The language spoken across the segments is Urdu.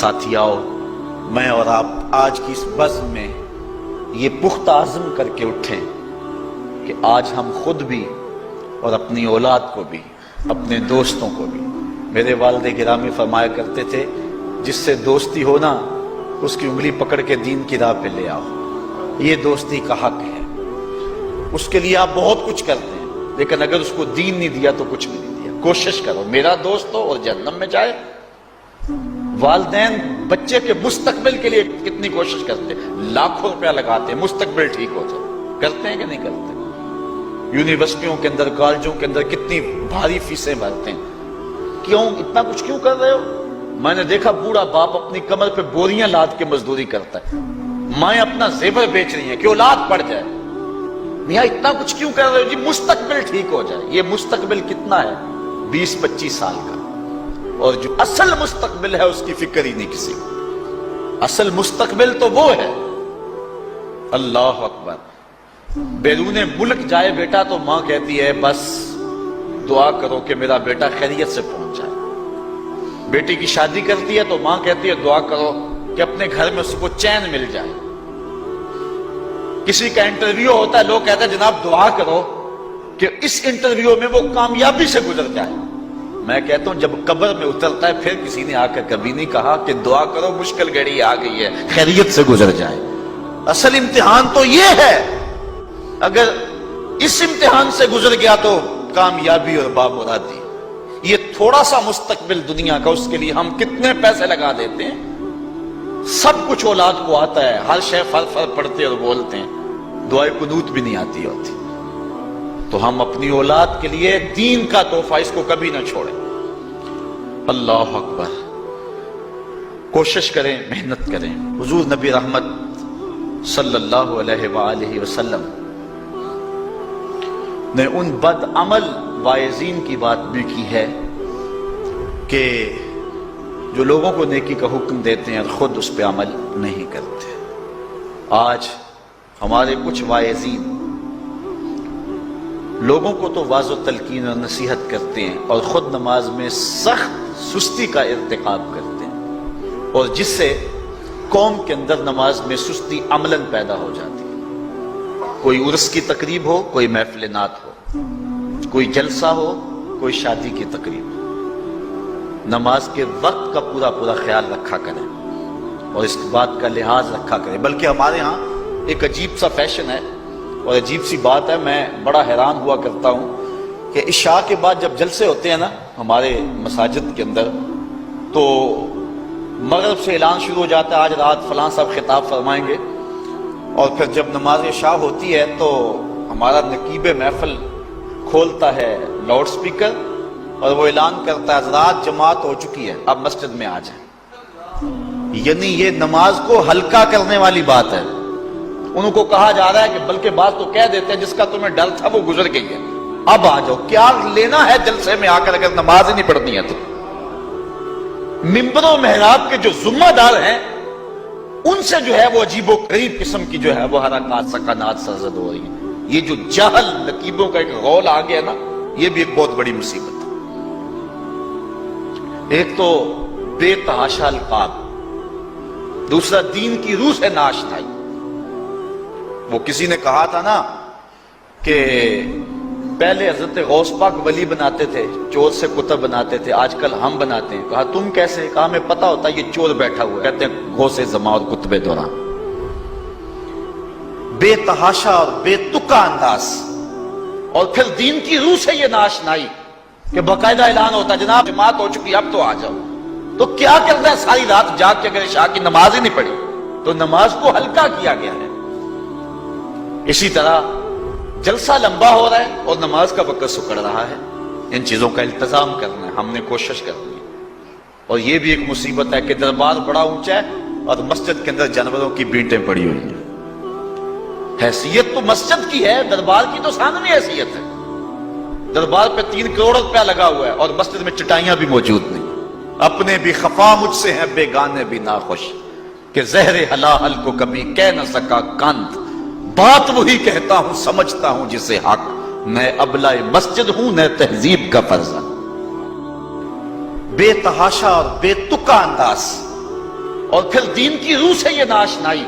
ساتھیاؤ، میں اور آپ آج کی اس بزم میں یہ پختہ عزم کر کے اٹھیں کہ آج ہم خود بھی اور اپنی اولاد کو بھی، اپنے دوستوں کو بھی، میرے والد گرامی فرمایا کرتے تھے جس سے دوستی ہو نا اس کی انگلی پکڑ کے دین کی راہ پہ لے آؤ، یہ دوستی کا حق ہے۔ اس کے لیے آپ بہت کچھ کرتے ہیں لیکن اگر اس کو دین نہیں دیا تو کچھ بھی نہیں دیا۔ کوشش کرو میرا دوست ہو اور جہنم میں جائے۔ والدین بچے کے مستقبل کے لیے کتنی کوشش کرتے ہیں، لاکھوں روپیہ لگاتے ہیں مستقبل ٹھیک ہو جائے، کرتے ہیں کہ نہیں کرتے؟ یونیورسٹیوں کے اندر، کالجوں کے اندر کتنی بھاری فیسیں بھرتے ہیں، کیوں اتنا کچھ کیوں کر رہے ہو؟ میں نے دیکھا بوڑھا باپ اپنی کمر پہ بوریاں لاد کے مزدوری کرتا ہے، مائیں اپنا زیور بیچ رہی ہیں کہ اولاد پڑ جائے۔ میاں اتنا کچھ کیوں کر رہے ہو؟ جی مستقبل ٹھیک ہو جائے۔ یہ مستقبل کتنا ہے؟ 20-25 سال کا، اور جو اصل مستقبل ہے اس کی فکر ہی نہیں کسی کو۔ اصل مستقبل تو وہ ہے، اللہ اکبر، بیرون ملک جائے بیٹا تو ماں کہتی ہے بس دعا کرو کہ میرا بیٹا خیریت سے پہنچ جائے۔ بیٹی کی شادی کرتی ہے تو ماں کہتی ہے دعا کرو کہ اپنے گھر میں اس کو چین مل جائے۔ کسی کا انٹرویو ہوتا ہے، لوگ کہتے ہیں جناب دعا کرو کہ اس انٹرویو میں وہ کامیابی سے گزر جائے۔ میں کہتا ہوں جب قبر میں اترتا ہے پھر کسی نے آ کر کبھی نہیں کہا کہ دعا کرو مشکل گھڑی آ گئی ہے خیریت سے گزر جائے۔ اصل امتحان تو یہ ہے، اگر اس امتحان سے گزر گیا تو کامیابی اور بامرادی۔ یہ تھوڑا سا مستقبل دنیا کا، اس کے لیے ہم کتنے پیسے لگا دیتے ہیں، سب کچھ اولاد کو آتا ہے، ہر شے فر پڑھتے اور بولتے ہیں، دعائے قنوت بھی نہیں آتی ہوتی۔ تو ہم اپنی اولاد کے لیے دین کا تحفہ اس کو کبھی نہ چھوڑیں۔ اللہ اکبر، کوشش کریں، محنت کریں۔ حضور نبی رحمت صلی اللہ علیہ وآلہ وسلم نے ان بد عمل واعظین کی بات بھی کی ہے کہ جو لوگوں کو نیکی کا حکم دیتے ہیں اور خود اس پہ عمل نہیں کرتے۔ آج ہمارے کچھ واعظین لوگوں کو تو واعظ و تلقین اور نصیحت کرتے ہیں اور خود نماز میں سخت سستی کا ارتکاب کرتے ہیں، اور جس سے قوم کے اندر نماز میں سستی عملاً پیدا ہو جاتی ہے۔ کوئی عرس کی تقریب ہو، کوئی محفل نعت ہو، کوئی جلسہ ہو، کوئی شادی کی تقریب ہو، نماز کے وقت کا پورا خیال رکھا کریں اور اس بات کا لحاظ رکھا کریں۔ بلکہ ہمارے ہاں ایک عجیب سا فیشن ہے اور عجیب سی بات ہے، میں بڑا حیران ہوا کرتا ہوں کہ عشاء کے بعد جب جلسے ہوتے ہیں نا ہمارے مساجد کے اندر، تو مغرب سے اعلان شروع ہو جاتا ہے آج رات فلاں صاحب خطاب فرمائیں گے، اور پھر جب نماز عشاء ہوتی ہے تو ہمارا نقیب محفل کھولتا ہے لاؤڈ سپیکر اور وہ اعلان کرتا ہے حضرات جماعت ہو چکی ہے، اب مسجد میں آ جائیں۔ یعنی یہ نماز کو ہلکا کرنے والی بات ہے۔ انہوں کو کہا جا رہا ہے کہ بلکہ بات تو کہہ دیتے ہیں جس کا تمہیں ڈر تھا وہ گزر گئی ہے، اب آ جاؤ، کیا لینا ہے جلسے میں آ کر اگر نماز ہی نہیں پڑھنی ہے تو۔ ممبر و محراب کے جو ذمہ دار ہیں ان سے جو ہے وہ عجیب و غریب قسم کی جو ہے وہ حرکات سکنات سرزد ہو رہی ہیں۔ یہ جو جہل نقیبوں کا ایک غول آ گیا نا، یہ بھی ایک بہت بڑی مصیبت ہے۔ ایک تو بے تحاشا القاب، دوسرا دین کی روح سے ناشنائی۔ وہ کسی نے کہا تھا نا کہ پہلے حضرت غوث پاک ولی بناتے تھے، چور سے کتب بناتے تھے، آج کل ہم بناتے ہیں۔ کہا تم کیسے؟ کہا ہمیں پتا ہوتا ہے یہ چور بیٹھا ہوا ہے، کہتے ہیں غوث زماں اور کتب دوران۔ بے تحاشا اور بے تکا انداز، اور پھر دین کی روح سے یہ ناشنائی کہ باقاعدہ اعلان ہوتا ہے جناب جماعت ہو چکی اب تو آ جاؤ۔ تو کیا کرتا ہے ساری رات جاگ کے اگر عشاء کی نماز ہی نہیں پڑھی تو نماز کو ہلکا کیا گیا ہے۔ اسی طرح جلسہ لمبا ہو رہا ہے اور نماز کا وقت سکڑ رہا ہے۔ ان چیزوں کا التزام کرنا ہے، ہم نے کوشش کرنی ہے۔ اور یہ بھی ایک مصیبت ہے کہ دربار بڑا اونچا ہے اور مسجد کے اندر جانوروں کی بینٹیں پڑی ہوئی ہیں۔ حیثیت تو مسجد کی ہے، دربار کی تو ثانوی حیثیت ہے۔ دربار پہ 3 کروڑ روپیہ لگا ہوا ہے اور مسجد میں چٹائیاں بھی موجود نہیں۔ اپنے بھی خفا مجھ سے ہیں بیگانے بھی ناخوش، کہ زہر حلال کو کبھی کہہ نہ سکا کند، بات وہی کہتا ہوں سمجھتا ہوں جسے حق، میں ابلہ مسجد ہوں نہ تہذیب کا فرزند۔ بے تحاشا اور بے تکا انداز اور پھر دین کی روح سے یہ ناشنائی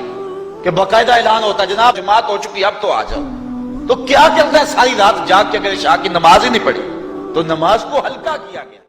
کہ باقاعدہ اعلان ہوتا ہے جناب جماعت ہو چکی اب تو آ جاؤ. تو کیا کرنا ہے ساری رات جاگ کے اگر عشاء کی نماز ہی نہیں پڑھی تو نماز کو ہلکا کیا گیا.